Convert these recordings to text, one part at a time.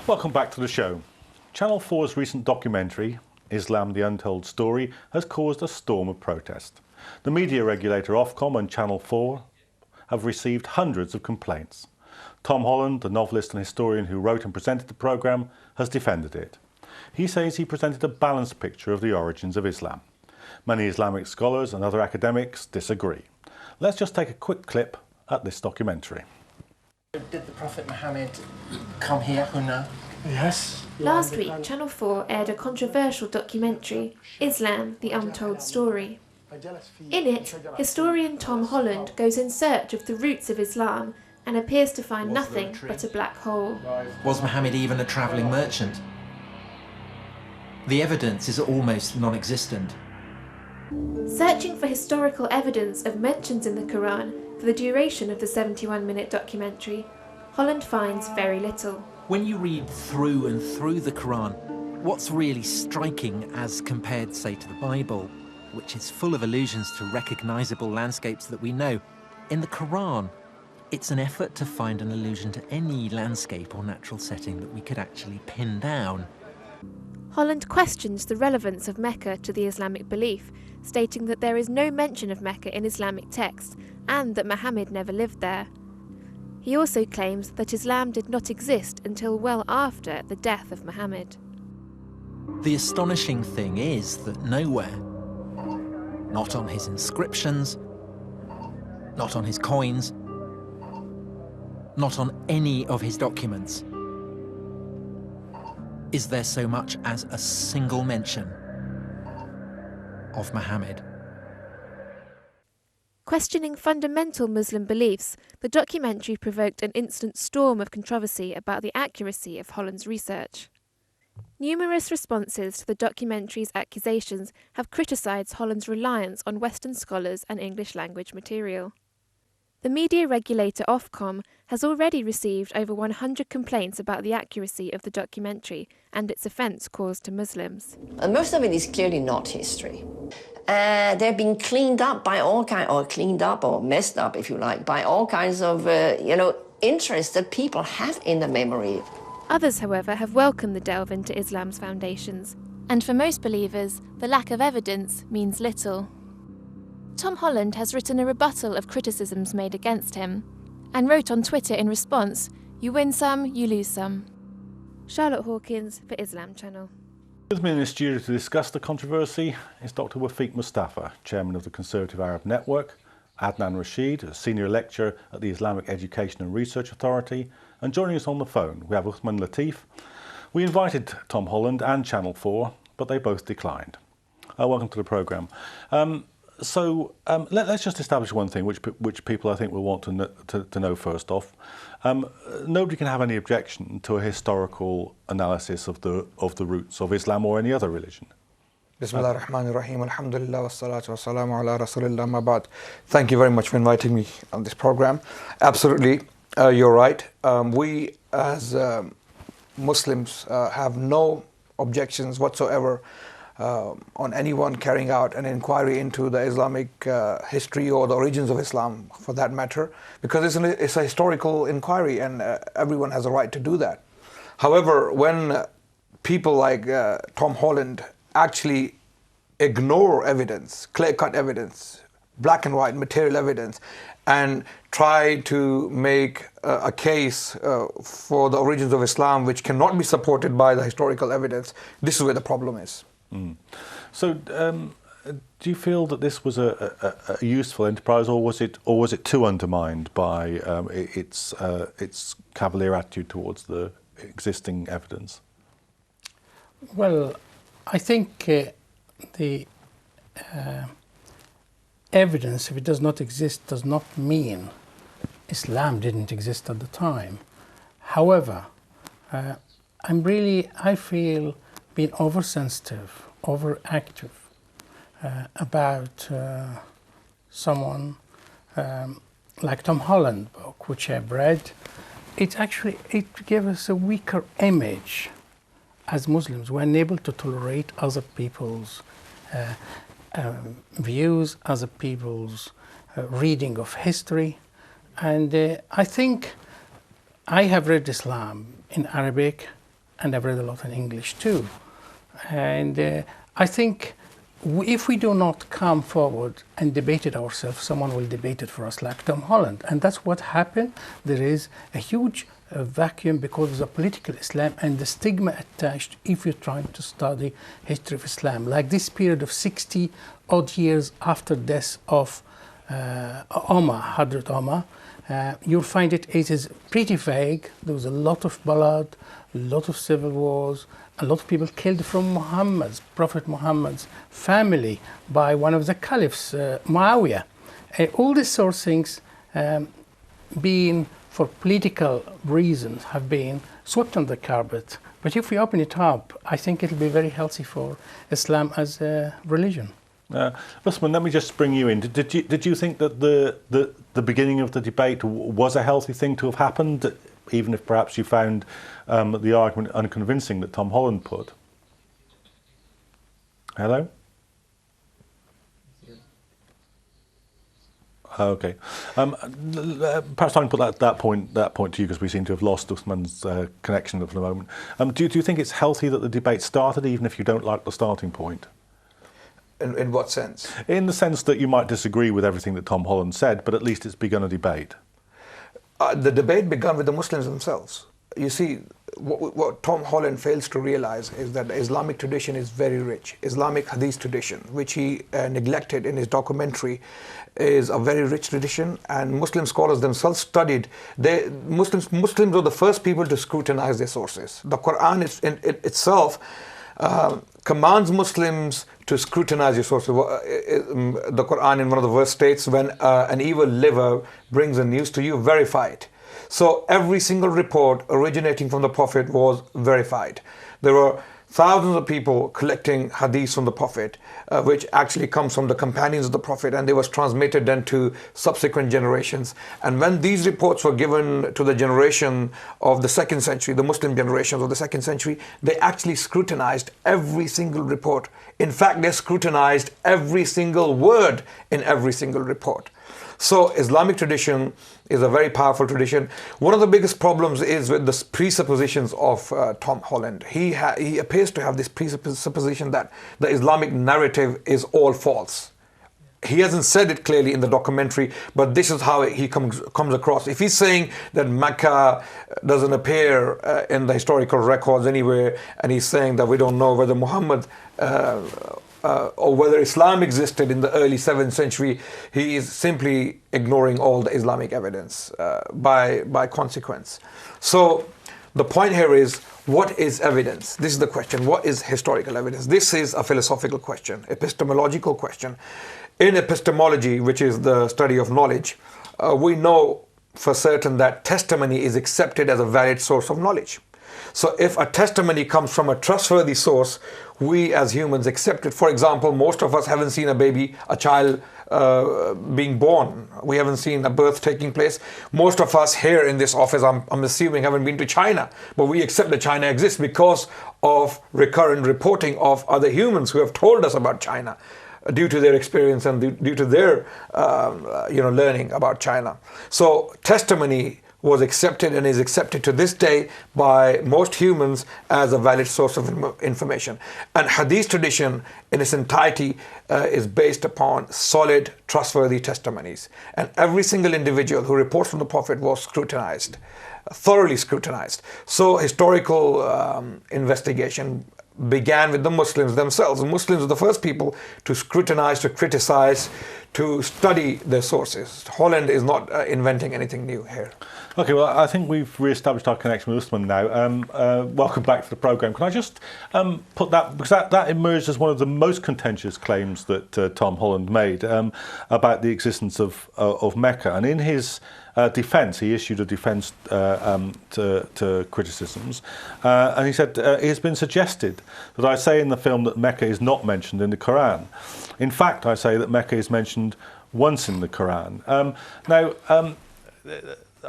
Welcome back to the show. Channel 4's recent documentary, Islam, the Untold Story, has caused a storm of protest. The media regulator Ofcom and Channel 4 have received hundreds of complaints. Tom Holland, the novelist and historian who wrote and presented the programme, has defended it. He says he presented a balanced picture of the origins of Islam. Many Islamic scholars and other academics disagree. Let's just take a quick clip at this documentary. Did the Prophet Muhammad come here, Huna? Yes. Last week, Channel 4 aired a controversial documentary, Islam, the Untold Story. In it, historian Tom Holland goes in search of the roots of Islam and appears to find nothing but a black hole. Was Muhammad even a travelling merchant? The evidence is almost non-existent. Searching for historical evidence of mentions in the Quran for the duration of the 71-minute documentary, Holland finds very little. When you read through and through the Quran, what's really striking as compared, say, to the Bible, which is full of allusions to recognisable landscapes that we know, in the Quran, it's an effort to find an allusion to any landscape or natural setting that we could actually pin down. Holland questions the relevance of Mecca to the Islamic belief, stating that there is no mention of Mecca in Islamic texts and that Muhammad never lived there. He also claims that Islam did not exist until well after the death of Muhammad. The astonishing thing is that nowhere, not on his inscriptions, not on his coins, not on any of his documents, is there so much as a single mention of Muhammad. Questioning fundamental Muslim beliefs, the documentary provoked an instant storm of controversy about the accuracy of Holland's research. Numerous responses to the documentary's accusations have criticised Holland's reliance on Western scholars and English language material. The media regulator Ofcom has already received over 100 complaints about the accuracy of the documentary and its offence caused to Muslims. Most of it is clearly not history. They're being cleaned up by all kinds, or cleaned up or messed up, if you like, by all kinds of, interests that people have in the memory. Others, however, have welcomed the delve into Islam's foundations. And for most believers, the lack of evidence means little. Tom Holland has written a rebuttal of criticisms made against him, and wrote on Twitter in response, "You win some, you lose some." Charlotte Hawkins for Islam Channel. With me in the studio to discuss the controversy is Dr. Wafiq Mustafa, Chairman of the Conservative Arab Network, Adnan Rashid, a Senior Lecturer at the Islamic Education and Research Authority, and joining us on the phone we have Uthman Latif. We invited Tom Holland and Channel 4, but they both declined. Welcome to the programme. Let's just establish one thing, which people I think will want to know first off. Nobody can have any objection to a historical analysis of the roots of Islam or any other religion. Bismillah ar-Rahman ar-Rahim, alhamdulillah, wassalatu wassalamu ala rasulillah, ma ba'd. Thank you very much for inviting me on this program. Absolutely, you're right. We as Muslims have no objections whatsoever on anyone carrying out an inquiry into the Islamic history or the origins of Islam, for that matter, because it's a historical inquiry and everyone has a right to do that. However, when people like Tom Holland actually ignore evidence, clear-cut evidence, black and white material evidence, and try to make a case for the origins of Islam which cannot be supported by the historical evidence, this is where the problem is. Mm. So, do you feel that this was a useful enterprise, or was it too undermined by its cavalier attitude towards the existing evidence? Well, I think the evidence, if it does not exist, does not mean Islam didn't exist at the time. However, I feel being oversensitive, overactive about someone like Tom Holland book, which I've read. It gave us a weaker image as Muslims. We're unable to tolerate other people's views, other people's reading of history. And I think I have read Islam in Arabic, and I've read a lot in English too. And I think if we do not come forward and debate it ourselves, someone will debate it for us, like Tom Holland. And that's what happened. There is a huge vacuum because of the political Islam and the stigma attached if you're trying to study history of Islam. Like this period of 60 odd years after death of Omar, Hadrat Omar, you'll find it is pretty vague. There was a lot of blood, a lot of civil wars, a lot of people killed from Prophet Muhammad's family by one of the caliphs, Muawiyah. All these sort of things being for political reasons have been swept on the carpet. But if we open it up, I think it'll be very healthy for Islam as a religion. Usman, let me just bring you in. Did you think that the beginning of the debate was a healthy thing to have happened, even if perhaps you found the argument unconvincing that Tom Holland put? Hello? Okay. Perhaps I can put that point to you, because we seem to have lost Usman's connection for the moment. Do you think it's healthy that the debate started, even if you don't like the starting point? In what sense? In the sense that you might disagree with everything that Tom Holland said, but at least it's begun a debate. The debate began with the Muslims themselves. You see, what Tom Holland fails to realize is that the Islamic tradition is very rich. Islamic Hadith tradition, which he neglected in his documentary, is a very rich tradition, and Muslim scholars themselves studied. Muslims were the first people to scrutinize their sources. The Quran itself commands Muslims to scrutinize your sources. The Quran in one of the verse states, when an evil liver brings a news to you, verify it. So every single report originating from the Prophet was verified. There were thousands of people collecting hadiths from the Prophet, which actually comes from the companions of the Prophet, and they was transmitted then to subsequent generations. And when these reports were given to the generation of the 2nd century, the Muslim generations of the 2nd century, they actually scrutinized every single report. In fact, they scrutinized every single word in every single report. So Islamic tradition is a very powerful tradition. One of the biggest problems is with the presuppositions of Tom Holland. He appears to have this presupposition that the Islamic narrative is all false. He hasn't said it clearly in the documentary, but this is how he comes across. If he's saying that Mecca doesn't appear in the historical records anywhere, and he's saying that we don't know whether Muhammad or whether Islam existed in the early 7th century, he is simply ignoring all the Islamic evidence by consequence. So the point here is, what is evidence? This is the question. What is historical evidence? This is a philosophical question, epistemological question. In epistemology, which is the study of knowledge, we know for certain that testimony is accepted as a valid source of knowledge. So if a testimony comes from a trustworthy source, we as humans accept it. For example, most of us haven't seen a child being born. We haven't seen a birth taking place. Most of us here in this office, I'm assuming, haven't been to China, but we accept that China exists because of recurrent reporting of other humans who have told us about China, due to their experience and due to their learning about China. So testimony was accepted and is accepted to this day by most humans as a valid source of information. And Hadith tradition in its entirety is based upon solid, trustworthy testimonies. And every single individual who reports from the Prophet was scrutinized, thoroughly scrutinized. So historical investigation began with the Muslims themselves. The Muslims were the first people to scrutinize, to criticize, to study their sources. Holland is not inventing anything new here. Okay, well, I think we've re-established our connection with Usman now. Welcome back to the programme. Can I just put that, because that emerged as one of the most contentious claims that Tom Holland made about the existence of Mecca. And in his defence, he issued a defence to criticisms. And he said, it has been suggested that I say in the film that Mecca is not mentioned in the Quran. In fact, I say that Mecca is mentioned once in the Quran.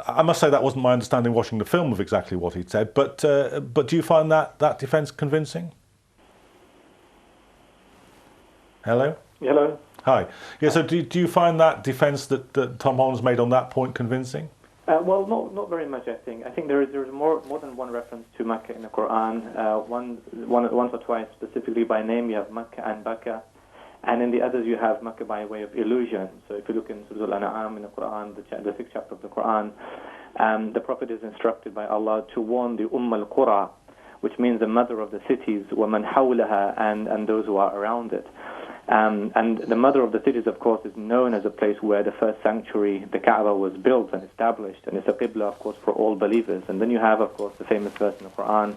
I must say that wasn't my understanding watching the film of exactly what he'd said, but do you find that defence convincing? Hello? Hello. Hi. Yeah, so do you find that defence that Tom Holland's made on that point convincing? Well, not very much. I think there's more than one reference to Mecca in the Quran. Once or twice, specifically by name, you have Mecca and Bakka, and in the others you have Mecca by way of illusion. So if you look in Surah Al-An'am in the Quran, the sixth chapter of the Quran, the Prophet is instructed by Allah to warn the al-Qura, which means the mother of the cities, وَمَنْ حَوْلَهَا, and those who are around it. And the mother of the cities, of course, is known as a place where the first sanctuary, the Kaaba, was built and established, and it's a qibla, of course, for all believers. And then you have, of course, the famous verse in the Quran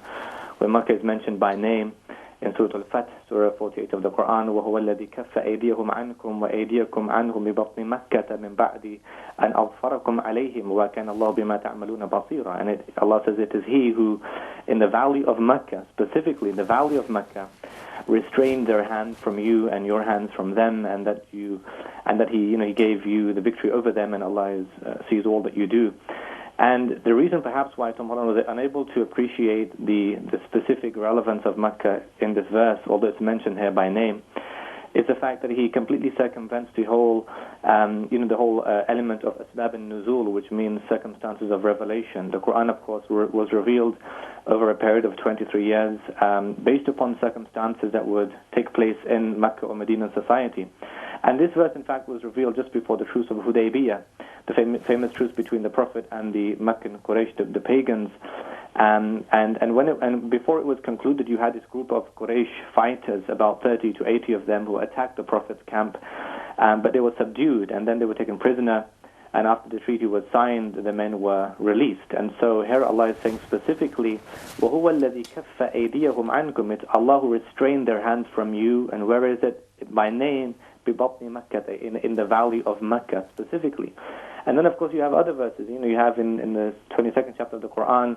where Makkah is mentioned by name in Surah Al-Fath, Surah 48 of the Quran, وَهُوَ الَّذِي كَفَّ أَيْدِيَهُمْ عَنْكُمْ وَأَيْدِيَكُمْ عَنْهُمْ بِبَطْنِ مَكَّةَ مِنْ بَعْدِ أَنْ أَظْفَرَكُمْ عَلَيْهِمْ وَكَانَ اللَّهُ بِمَا تَعْمَلُونَ بَصِيرًا. And Allah says it is He who, in the valley of Mecca, specifically the valley of Mecca, restrained their hand from you and your hands from them, and that He gave you the victory over them, and Allah sees all that you do. And the reason perhaps why Tom Holland was unable to appreciate the specific relevance of Mecca in this verse, although it's mentioned here by name, is the fact that he completely circumvents the whole element of asbab al-nuzul, which means circumstances of revelation. The Quran, of course, was revealed over a period of 23 years based upon circumstances that would take place in Mecca or Medina society. And this verse, in fact, was revealed just before the truce of Hudaybiyah, the famous truce between the Prophet and the Meccan Quraysh, the pagans. And before it was concluded, you had this group of Quraysh fighters, about 30 to 80 of them, who attacked the Prophet's camp, but they were subdued, and then they were taken prisoner. And after the treaty was signed, the men were released. And so here Allah is saying specifically, وَهُوَ الَّذِي كَفَّ أَيْدِيَهُمْ عَنْكُمْ. It's Allah who restrained their hands from you. And where is it? By name, بِبَطْنِ مَكَّةَ, in the valley of Mecca specifically. And then, of course, you have other verses. You have in the 22nd chapter of the Quran,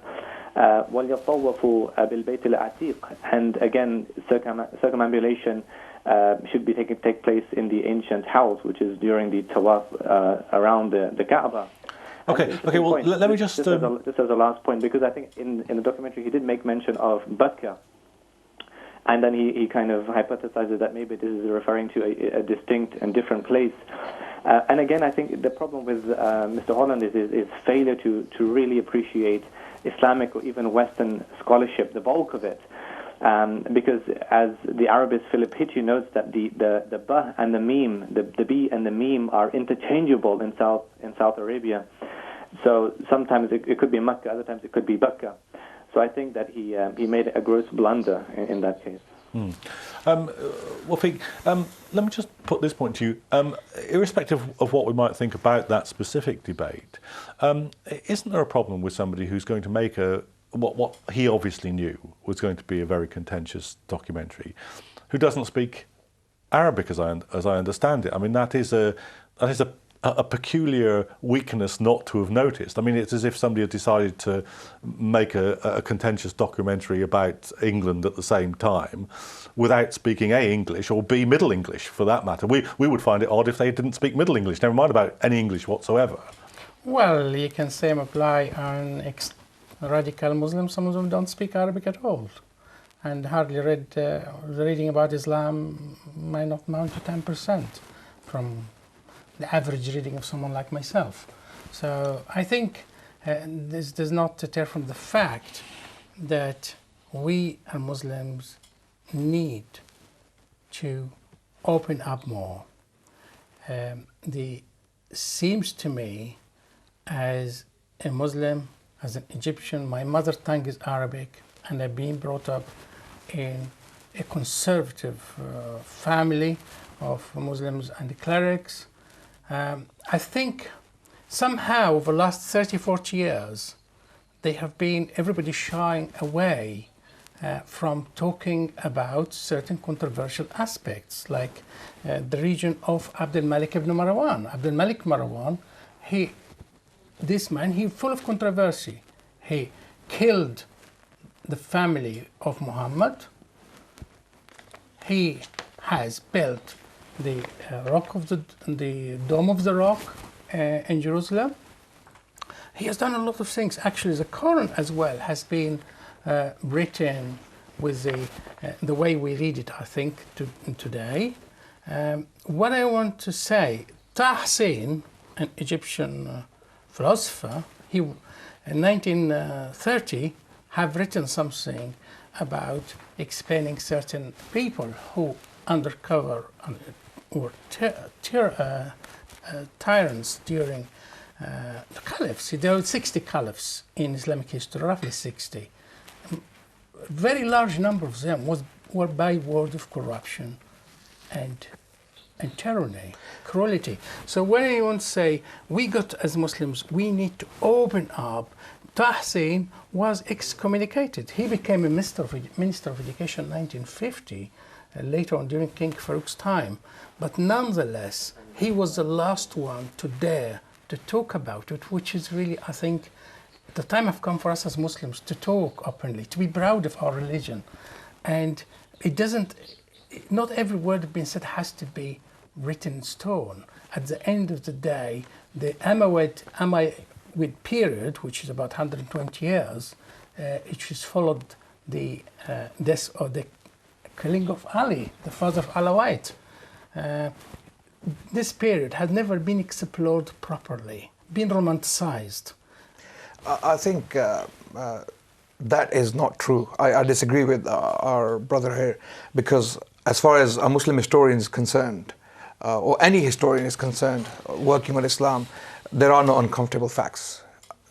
وَلْيَطَوَّفُوا بِالْبَيْتِ الْعَتِيقِ. And again, circumambulation should take place in the ancient house, which is during the tawaf around the Kaaba. Okay. Well, let me just... Just as a last point, because I think in the documentary he did make mention of Bakka, and then he kind of hypothesizes that maybe this is referring to a distinct and different place. And again, I think the problem with Mr. Holland is failure to really appreciate Islamic or even Western scholarship, the bulk of it. Because as the Arabist Philip Hitchie notes that the ba and the meme, the b and the meme are interchangeable in South Arabia. So sometimes it could be Mecca, other times it could be Bakka. So I think that he made a gross blunder in that case. Wafiq, let me just put this point to you. Irrespective of what we might think about that specific debate, isn't there a problem with somebody who's going to make what he obviously knew was going to be a very contentious documentary, who doesn't speak Arabic, as I understand it? I mean, that is a peculiar weakness not to have noticed. I mean, it's as if somebody had decided to make a contentious documentary about England at the same time without speaking A, English, or B, Middle English, for that matter. We would find it odd if they didn't speak Middle English, never mind about any English whatsoever. Well, you can same apply on radical Muslims. Some of them don't speak Arabic at all, and hardly reading about Islam might not amount to 10% from the average reading of someone like myself. So I think this does not deter from the fact that we as Muslims need to open up more. Seems to me, as a Muslim, as an Egyptian, my mother tongue is Arabic, and I've been brought up in a conservative family of Muslims and clerics. I think somehow over the last 30, 40 years, everybody shying away from talking about certain controversial aspects, like the region of Abdul Malik ibn Marwan. Abdul Malik Marwan, this man, he full of controversy. He killed the family of Muhammad. He has built the Dome of the Rock in Jerusalem. He has done a lot of things. Actually, the Quran as well has been written with the way we read it, I think, today. What I want to say, Tahsin, an Egyptian philosopher, He, in 1930, have written something about explaining certain people who undercover or tyrants during the caliphs. There were 60 caliphs in Islamic history, roughly 60. A very large number of them were by word of corruption and tyranny, cruelty. So when you want to say, we got as Muslims, we need to open up, Tahsin was excommunicated. He became a Minister of Education in 1950, later on during King Farouk's time. But nonetheless, he was the last one to dare to talk about it, which is really, I think, the time has come for us as Muslims to talk openly, to be proud of our religion. And it doesn't, not every word being said has to be written in stone. At the end of the day, the Umayyad period, which is about 120 years, it has followed the death or the killing of Ali, the father of Alawite. This period has never been explored properly, been romanticized. I think that is not true. I disagree with our brother here, because as far as a Muslim historian is concerned, or any historian is concerned, working on Islam, there are no uncomfortable facts.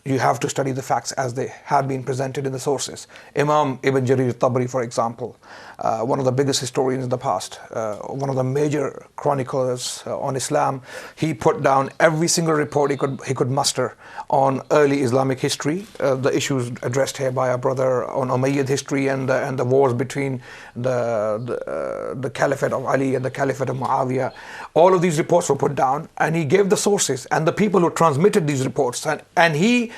You have to study the facts as they have been presented in the sources. Imam Ibn Jarir al-Tabari, for example, one of the biggest historians in the past, one of the major chroniclers on Islam, he put down every single report he could muster on early Islamic history, the issues addressed here by our brother on Umayyad history and the wars between the Caliphate of Ali and the Caliphate of Muawiyah. All of these reports were put down, and he gave the sources and the people who transmitted these reports, and he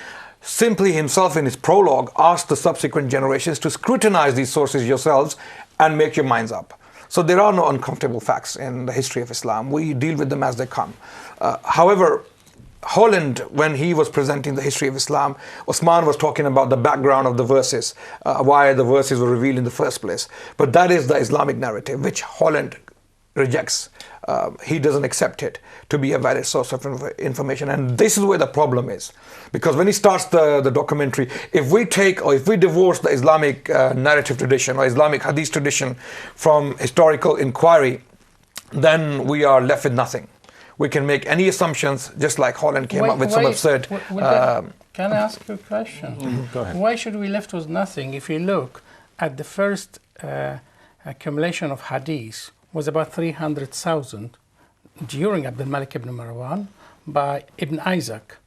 simply himself in his prologue asked the subsequent generations to scrutinize these sources yourselves and make your minds up. So there are no uncomfortable facts in the history of Islam. We deal with them as they come. However, Holland, when he was presenting the history of Islam, Osman was talking about the background of the verses, why the verses were revealed in the first place. But that is the Islamic narrative, which Holland rejects. He doesn't accept it to be a valid source of information. And this is where the problem is. Because when he starts the documentary, if we divorce the Islamic narrative tradition or Islamic hadith tradition from historical inquiry, then we are left with nothing. We can make any assumptions, just like Holland came up with some absurd... Can I ask you a question? Go ahead. Why should we left with nothing if you look at the first accumulation of hadith was about 300,000 during Abdul Malik ibn Marwan by Ibn Isaac.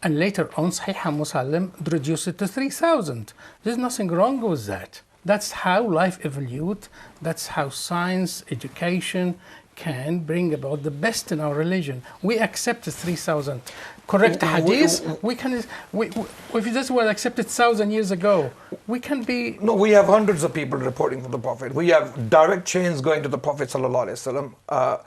And later on, Sahih Muslim reduced it to 3,000. There's nothing wrong with that. That's how life evolved. That's how science, education can bring about the best in our religion. We accept 3,000 correct hadith. If this was accepted 1,000 years ago, we can be... No, we have hundreds of people reporting from the Prophet. We have direct chains going to the Prophet ﷺ.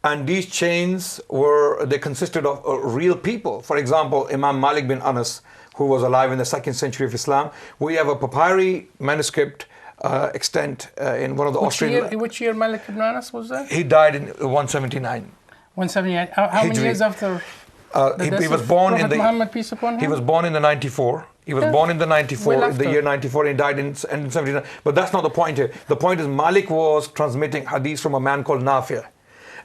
And these chains consisted of real people. For example, Imam Malik bin Anas, who was alive in the 2nd century of Islam. We have a papyri manuscript extant in one of the Austrian... Which year Malik ibn Anas was that? He died in 179. 179. How many years after... he was born in the... Muhammad, peace upon him? He was born in the 94. He was born in the 94, the year 94, and he died in 79. But that's not the point here. The point is Malik was transmitting hadith from a man called Nafi'.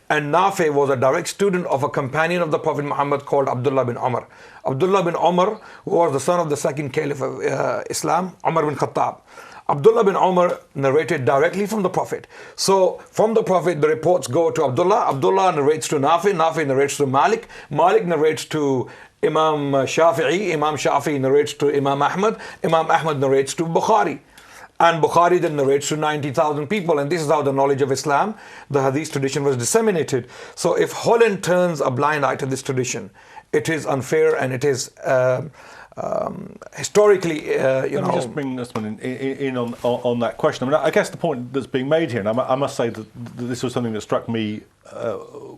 And Nafi' was a direct student of a companion of the Prophet Muhammad called Abdullah bin Umar. Abdullah bin Umar was the son of the second caliph of Islam, Umar bin Khattab. Abdullah bin Umar narrated directly from the Prophet. So from the Prophet, the reports go to Abdullah. Abdullah narrates to Nafi. Nafi narrates to Malik. Malik narrates to Imam Shafi'i. Imam Shafi'i narrates to Imam Ahmad. Imam Ahmad narrates to Bukhari. And Bukhari then narrates to 90,000 people. And this is how the knowledge of Islam, the hadith tradition, was disseminated. So if Holland turns a blind eye to this tradition, it is unfair and it is... historically, Let me just bring this one in on that question. I mean, I guess the point that's being made here, and I must say that this was something that struck me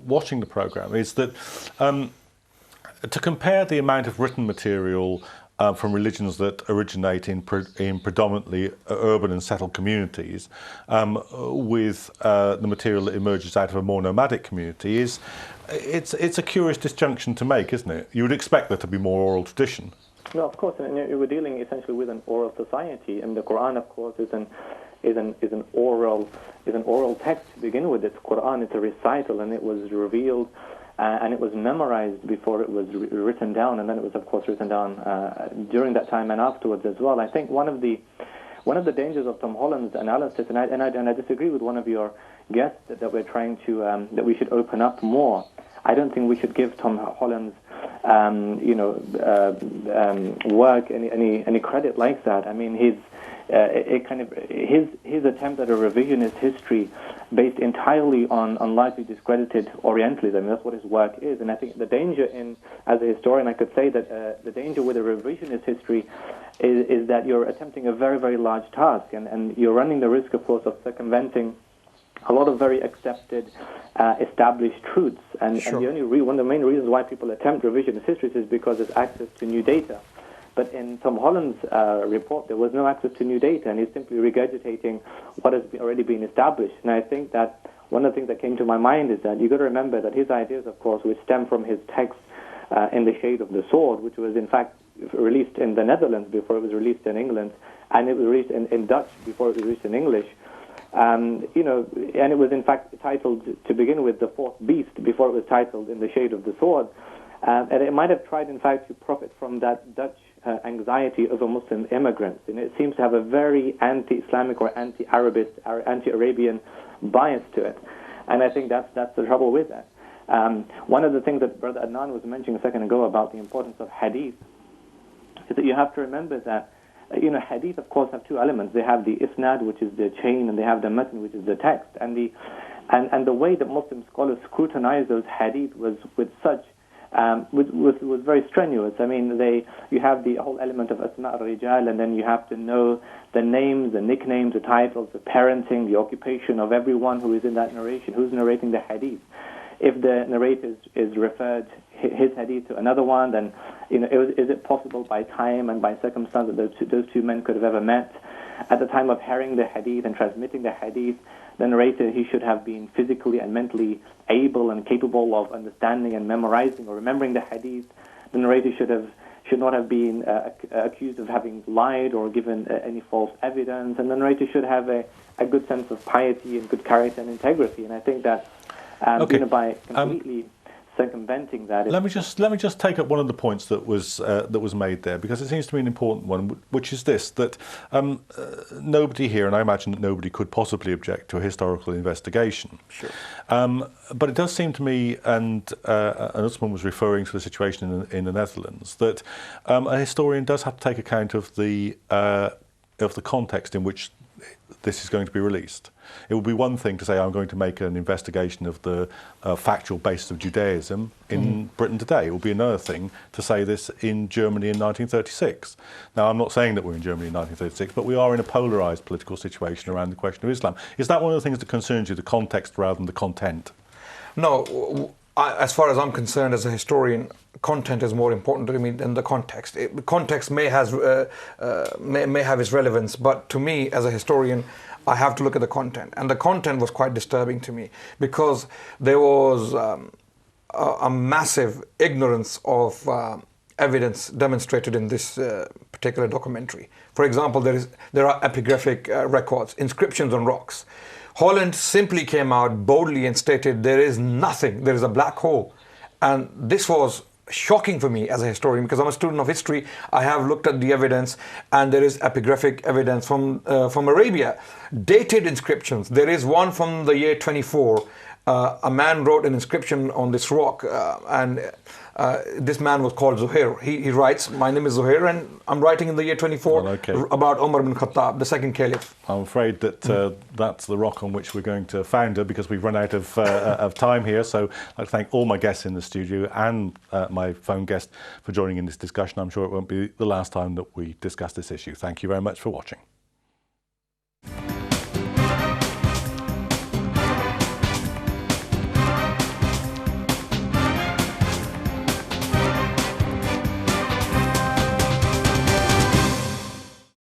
watching the programme, is that to compare the amount of written material from religions that originate in predominantly urban and settled communities with the material that emerges out of a more nomadic community it's a curious disjunction to make, isn't it? You would expect there to be more oral tradition. No, of course, and we're dealing essentially with an oral society, and the Quran, of course, is an oral text to begin with. It's Quran, it's a recital, and it was revealed and it was memorized before it was written down, and then it was, of course, written down during that time and afterwards as well. I think one of the dangers of Tom Holland's analysis, and I disagree with one of your guests that we're trying to that we should open up more. I don't think we should give Tom Holland's work any credit like that. I mean, his attempt at a revisionist history based entirely on largely discredited Orientalism. I mean, that's what his work is. And I think the danger as a historian, I could say that the danger with a revisionist history is that you're attempting a very, very large task, and you're running the risk, of course, of circumventing a lot of very accepted, established truths. And, Sure. and one of the main reasons why people attempt revisionist histories is because there's access to new data. But in Tom Holland's report, there was no access to new data, and he's simply regurgitating what has already been established. And I think that one of the things that came to my mind is that you've got to remember that his ideas, of course, which stem from his text In the Shade of the Sword, which was in fact released in the Netherlands before it was released in England, and it was released in Dutch before it was released in English. And it was in fact titled to begin with The Fourth Beast before it was titled In the Shade of the Sword. And it might have tried, in fact, to profit from that Dutch anxiety over Muslim immigrants. And it seems to have a very anti-Islamic or anti-Arabist, or anti-Arabian bias to it. And I think that's the trouble with that. One of the things that Brother Adnan was mentioning a second ago about the importance of hadith is that you have to remember that hadith, of course, have two elements. They have the isnad, which is the chain, and they have the matn, which is the text. And the way that Muslim scholars scrutinize those hadith was with such was very strenuous. I mean, you have the whole element of asma al-rijal, and then you have to know the names, the nicknames, the titles, the parenting, the occupation of everyone who is in that narration, who's narrating the hadith. If the narrator is referred his hadith to another one, then is it possible by time and by circumstance that those two men could have ever met? At the time of hearing the hadith and transmitting the hadith, the narrator, he should have been physically and mentally able and capable of understanding and memorizing or remembering the hadith. The narrator should not have been accused of having lied or given any false evidence, and the narrator should have a good sense of piety and good character and integrity. And I think that by completely circumventing that. Let me just take up one of the points that was made there, because it seems to me an important one, which is this: that nobody here, and I imagine that nobody could possibly object to a historical investigation. Sure. But it does seem to me, and Usman was referring to the situation in the Netherlands, that a historian does have to take account of the context in which this is going to be released. It would be one thing to say I'm going to make an investigation of the factual basis of Judaism in Britain today. It would be another thing to say this in Germany in 1936. Now, I'm not saying that we're in Germany in 1936, but we are in a polarised political situation around the question of Islam. Is that one of the things that concerns you, the context rather than the content? No, as far as I'm concerned as a historian, content is more important to me than the context. Context may have its relevance, but to me as a historian, I have to look at the content. And the content was quite disturbing to me, because there was a massive ignorance of evidence demonstrated in this particular documentary. For example, there are epigraphic records, inscriptions on rocks. Holland simply came out boldly and stated there is nothing, there is a black hole. And this was shocking for me as a historian, because I'm a student of history. I have looked at the evidence, and there is epigraphic evidence from Arabia, dated inscriptions. There is one from the year 24. A man wrote an inscription on this rock, and this man was called Zuhair. He writes, "My name is Zuhair, and I'm writing in the year 24 about Umar bin Khattab, the second caliph." I'm afraid that that's the rock on which we're going to founder, because we've run out of time here. So I'd like to thank all my guests in the studio and my phone guest for joining in this discussion. I'm sure it won't be the last time that we discuss this issue. Thank you very much for watching.